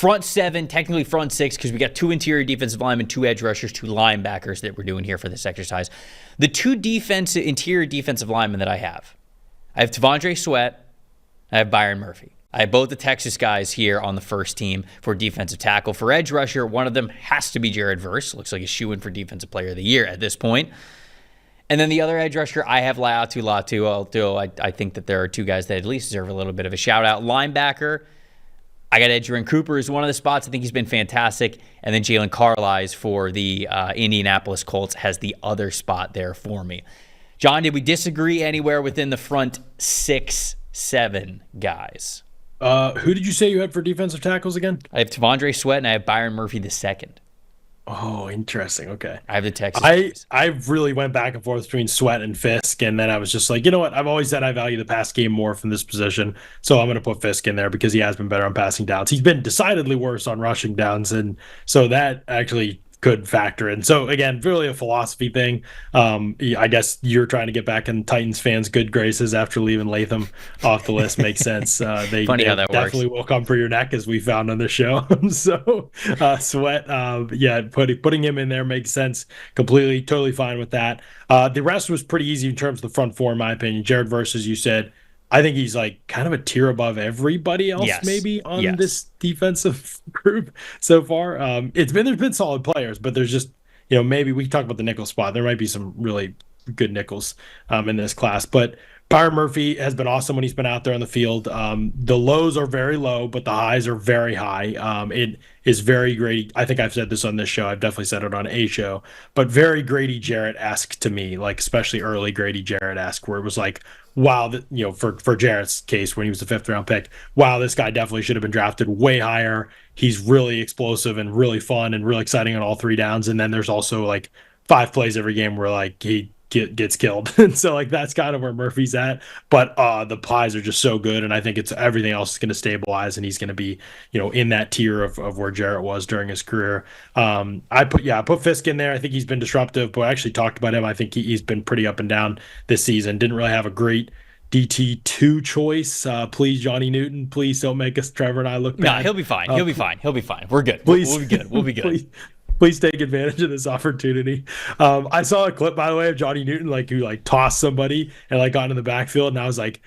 front seven, technically front six, because we got 2 interior defensive linemen, 2 edge rushers, 2 linebackers that we're doing here for this exercise. The 2 interior defensive linemen that I have T'Vondre Sweat, I have Byron Murphy. I have both the Texas guys here on the first team for defensive tackle. For edge rusher, one of them has to be Jared Verse. Looks like a shoo-in for defensive player of the year at this point. And then the other edge rusher, I have Latu, although I think that there are 2 guys that at least deserve a little bit of a shout-out. Linebacker, I got Edgerrin Cooper as one of the spots. I think he's been fantastic. And then Jalen Carlisle for the Indianapolis Colts has the other spot there for me. John, did we disagree anywhere within the front 6, 7 guys? Who did you say you had for defensive tackles again? I have T'Vondre Sweat and I have Byron Murphy the second. Oh, interesting. Okay. I have the Texas. I really went back and forth between Sweat and Fisk, and then I was just like, you know what? I've always said I value the pass game more from this position, so I'm going to put Fisk in there because he has been better on passing downs. He's been decidedly worse on rushing downs, and so that actually could factor in. So again, really a philosophy thing. I guess you're trying to get back in Titans fans' good graces after leaving Latham off the list. Makes sense. They how that definitely works. will come for your neck, as we found on the show. So Sweat, putting him in there makes sense. Completely, totally fine with that. The rest was pretty easy in terms of the front four, in my opinion. Jared Verse, as you said, I think he's like kind of a tier above everybody else, maybe on this defensive group so far. There's been solid players, but there's just, maybe we can talk about the nickel spot. There might be some really good nickels in this class, but Byron Murphy has been awesome when he's been out there on the field. The lows are very low, but the highs are very high. It is very Grady. I think I've said this on this show. I've definitely said it on a show, but very Grady Jarrett-esque to me, like especially early Grady Jarrett-esque, where it was like, wow, for Jarrett's case when he was the 5th round pick, wow, this guy definitely should have been drafted way higher. He's really explosive and really fun and really exciting on all 3 downs. And then there's also like 5 plays every game where like he gets killed. And so like that's kind of where Murphy's at. But the pies are just so good, and I think it's everything else is going to stabilize, and he's going to be in that tier of where Jarrett was during his career. I put Fisk in there. I think he's been disruptive, but I actually talked about him. I think he's been pretty up and down this season. Didn't really have a great DT2 choice. Please, Johnny Newton, please don't make us, Trevor and I, look bad. No, he'll be fine. He'll be fine. We're good. Please. We'll be good. We'll be good. Please take advantage of this opportunity. I saw a clip, by the way, of Johnny Newton who tossed somebody and got into the backfield, and I was like,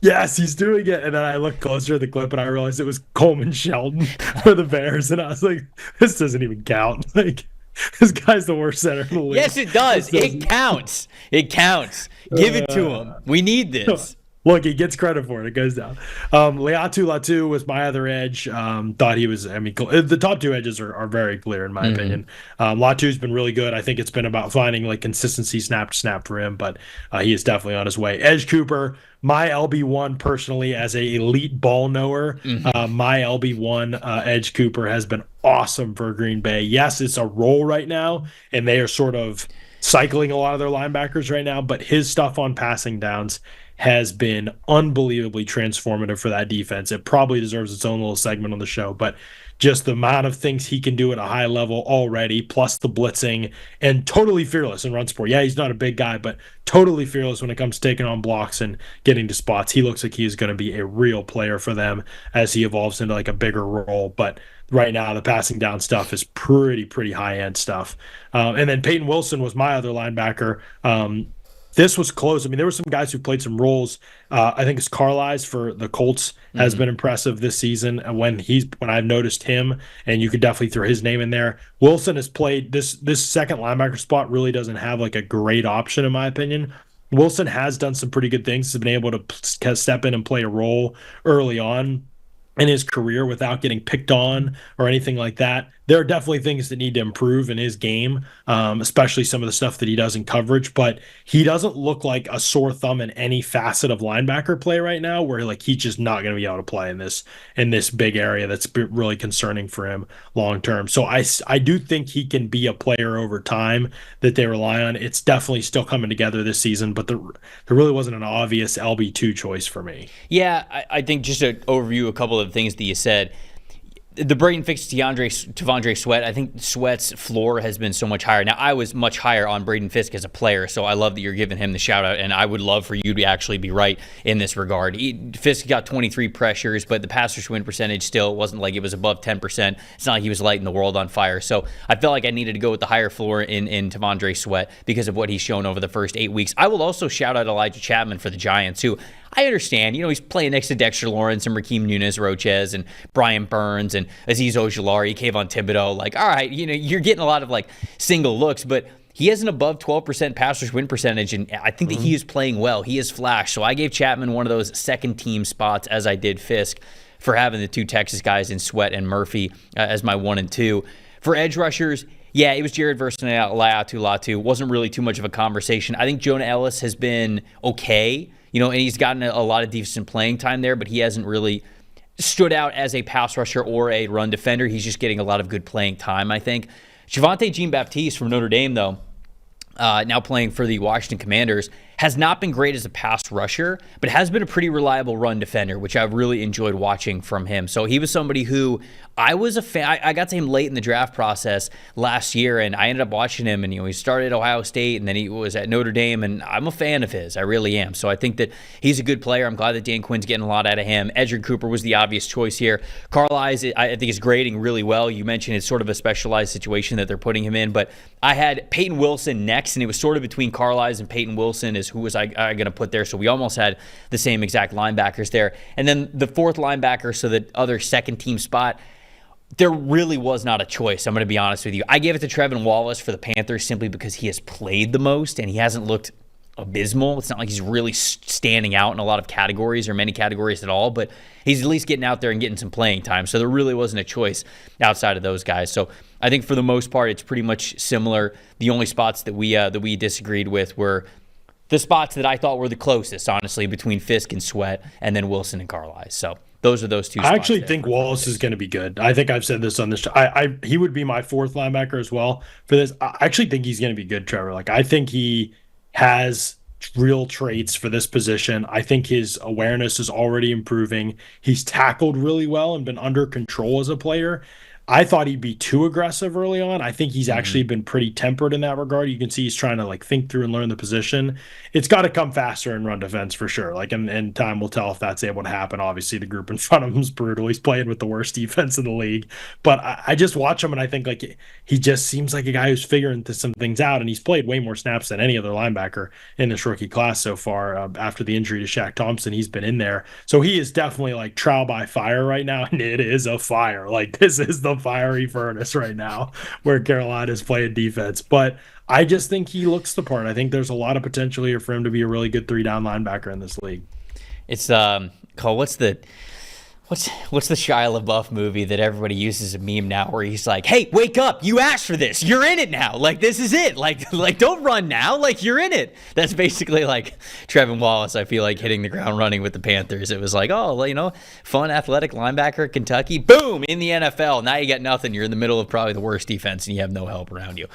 yes, he's doing it. And then I looked closer at the clip and I realized it was Coleman Shelton for the Bears, and I was like, this doesn't even count. This guy's the worst center in the league. Yes, it does. It counts. It counts. Give it to him. We need this. Look, he gets credit for it. It goes down. Latu was my other edge. Thought he was, the top 2 edges are very clear in my opinion. Latu's been really good. I think it's been about finding consistency snap to snap for him, but he is definitely on his way. Edge Cooper, my LB1 personally as a elite ball knower, my LB1 Edge Cooper has been awesome for Green Bay. Yes, it's a role right now, and they are sort of cycling a lot of their linebackers right now, but his stuff on passing downs has been unbelievably transformative for that defense. It probably deserves its own little segment on the show, but just the amount of things he can do at a high level already, plus the blitzing, and totally fearless in run support. Yeah, he's not a big guy, but totally fearless when it comes to taking on blocks and getting to spots. He looks like he is going to be a real player for them as he evolves into a bigger role. But right now, the passing down stuff is pretty high-end stuff. And then Peyton Wilson was my other linebacker. This was close. There were some guys who played some roles. I think it's Carlisle for the Colts has been impressive this season. And when I've noticed him, and you could definitely throw his name in there. Wilson has played this second linebacker spot. Really doesn't have a great option in my opinion. Wilson has done some pretty good things. He's been able to step in and play a role early on in his career without getting picked on or anything like that. There are definitely things that need to improve in his game, especially some of the stuff that he does in coverage, but he doesn't look like a sore thumb in any facet of linebacker play right now, where he's just not going to be able to play in this big area that's really concerning for him long term. So I do think he can be a player over time that they rely on. It's definitely still coming together this season, but there really wasn't an obvious LB2 choice for me. Yeah, I think just to overview a couple of things that you said, the Braden Fix T'Vondre Sweat, I think Sweat's floor has been so much higher. Now, I was much higher on Braden Fisk as a player, so I love that you're giving him the shout out, and I would love for you to actually be right in this regard. Fisk got 23 pressures, but the pass rush win percentage still wasn't like it was above 10%. It's not like he was lighting the world on fire. So I felt like I needed to go with the higher floor in T'Vondre Sweat because of what he's shown over the first 8 weeks. I will also shout out Elijah Chapman for the Giants, who I understand, he's playing next to Dexter Lawrence and Raheem Nunez-Roches and Brian Burns and Azeez Ojulari, Kayvon Thibodeau. Like, all right, you're getting a lot of like single looks, but he has an above 12% pass rush win percentage, and I think that he is playing well. He is flashed. So I gave Chapman one of those second team spots, as I did Fisk, for having the two Texas guys in Sweat and Murphy as my 1 and 2. For edge rushers, yeah, it was Jared versus Laiatu Latu. Wasn't really too much of a conversation. I think Jonah Ellis has been okay. And he's gotten a lot of decent playing time there, but he hasn't really stood out as a pass rusher or a run defender. He's just getting a lot of good playing time, I think. Javonte Jean-Baptiste from Notre Dame, though, now playing for the Washington Commanders, has not been great as a pass rusher, but has been a pretty reliable run defender, which I've really enjoyed watching from him. So he was somebody who I was a fan. I got to him late in the draft process last year, and I ended up watching him, and he started at Ohio State, and then he was at Notre Dame, and I'm a fan of his. I really am. So I think that he's a good player. I'm glad that Dan Quinn's getting a lot out of him. Edgerrin Cooper was the obvious choice here. Carlisle, I think, is grading really well. You mentioned it's sort of a specialized situation that they're putting him in, but I had Peyton Wilson next, and it was sort of between Carlisle and Peyton Wilson is who was I going to put there. So we almost had the same exact linebackers there. And then the fourth linebacker, so the other second team spot, there really was not a choice. I'm going to be honest with you. I gave it to Trevor Wallace for the Panthers simply because he has played the most and he hasn't looked abysmal. It's not like he's really standing out in a lot of categories or many categories at all, but he's at least getting out there and getting some playing time. So there really wasn't a choice outside of those guys. So I think for the most part, it's pretty much similar. The only spots that we disagreed with were the spots that I thought were the closest, honestly, between Fisk and Sweat, and then Wilson and Carlisle. So those are those two spots. I actually think Wallace is going to be good. I think I've said this on this show. He would be my fourth linebacker as well for this. I actually think he's going to be good, Trevor. Like, I think he has real traits for this position. I think his awareness is already improving. He's tackled really well and been under control as a player. I thought he'd be too aggressive early on. I think he's actually been pretty tempered in that regard. You can see he's trying to like think through and learn the position. It's got to come faster in run defense for sure. Like, and time will tell if that's able to happen. Obviously, the group in front of him is brutal. He's playing with the worst defense in the league. But I just watch him and I think like he just seems like a guy who's figuring some things out. And he's played way more snaps than any other linebacker in this rookie class so far. After the injury to Shaq Thompson, he's been in there. So he is definitely like trial by fire right now. And it is a fire. Like, this is the fiery furnace right now where Carolina's playing defense. But I just think he looks the part. I think there's a lot of potential here for him to be a really good 3-down linebacker in this league. It's Cole, what's the Shia LaBeouf movie that everybody uses a meme now where he's like, hey, wake up, you asked for this, you're in it now, like this is it, like don't run now, like you're in it. That's basically like Trevor Wallace, I feel like, hitting the ground running with the Panthers. It was like, oh, well, fun athletic linebacker at Kentucky, boom, in the NFL. Now you got nothing. You're in the middle of probably the worst defense and you have no help around you.